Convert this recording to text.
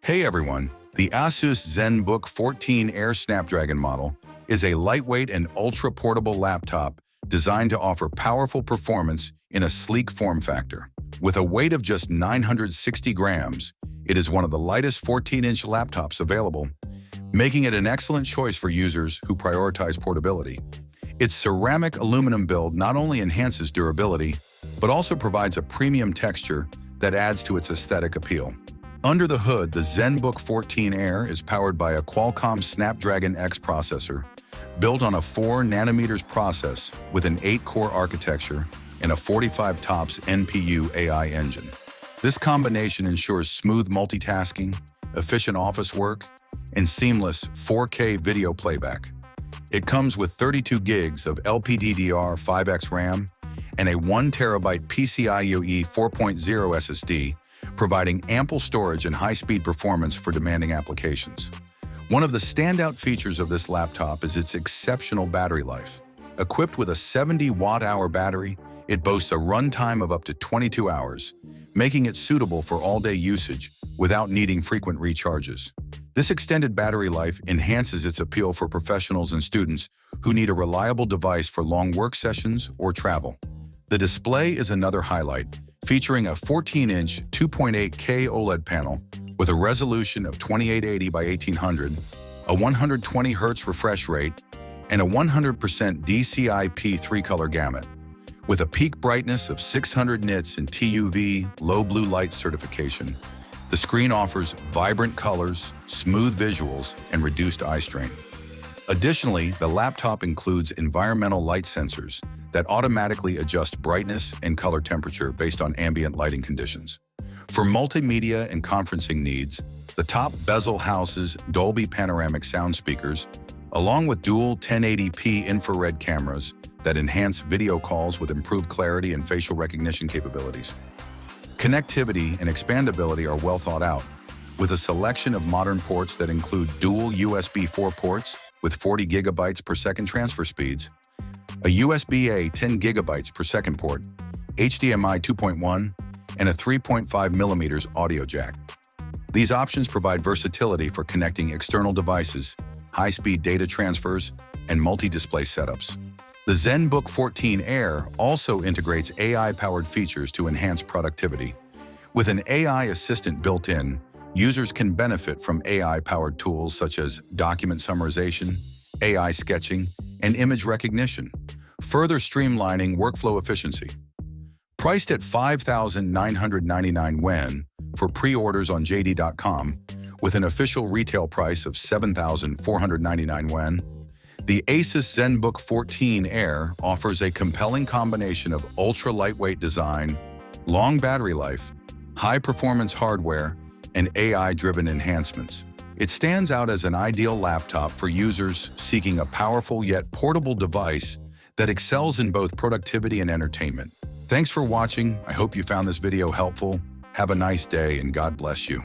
Hey everyone, the Asus ZenBook 14 Air Snapdragon model is a lightweight and ultra-portable laptop designed to offer powerful performance in a sleek form factor. With a weight of just 960 grams, it is one of the lightest 14-inch laptops available, making it an excellent choice for users who prioritize portability. Its ceramic aluminum build not only enhances durability, but also provides a premium texture that adds to its aesthetic appeal. Under the hood, the ZenBook 14 Air is powered by a Qualcomm Snapdragon X processor, built on a 4nm process with an 8-core architecture and a 45 TOPS NPU AI engine. This combination ensures smooth multitasking, efficient office work, and seamless 4K video playback. It comes with 32 gigs of LPDDR5X RAM and a 1TB PCIe 4.0 SSD, providing ample storage and high-speed performance for demanding applications. One of the standout features of this laptop is its exceptional battery life. Equipped with a 70-watt-hour battery, it boasts a runtime of up to 22 hours, making it suitable for all-day usage without needing frequent recharges. This extended battery life enhances its appeal for professionals and students who need a reliable device for long work sessions or travel. The display is another highlight, featuring a 14-inch 2.8K OLED panel with a resolution of 2880 by 1800, a 120Hz refresh rate, and a 100% DCI-P 3-color gamut. With a peak brightness of 600 nits and TUV low blue light certification, the screen offers vibrant colors, smooth visuals, and reduced eye strain. Additionally, the laptop includes environmental light sensors that automatically adjust brightness and color temperature based on ambient lighting conditions. For multimedia and conferencing needs, the top bezel houses Dolby panoramic sound speakers, along with dual 1080p infrared cameras that enhance video calls with improved clarity and facial recognition capabilities. Connectivity and expandability are well thought out, with a selection of modern ports that include dual USB 4 ports with 40 GB per second transfer speeds, a USB-A 10 GB per second port, HDMI 2.1, and a 3.5mm audio jack. These options provide versatility for connecting external devices, high-speed data transfers, and multi-display setups. The ZenBook 14 Air also integrates AI-powered features to enhance productivity. With an AI assistant built in, users can benefit from AI-powered tools such as document summarization, AI sketching, and image recognition, further streamlining workflow efficiency. Priced at $5,999 for pre-orders on JD.com, with an official retail price of $7,499, the Asus ZenBook 14 Air offers a compelling combination of ultra-lightweight design, long battery life, high-performance hardware, and AI-driven enhancements. It stands out as an ideal laptop for users seeking a powerful yet portable device that excels in both productivity and entertainment. Thanks for watching. I hope you found this video helpful. Have a nice day and God bless you.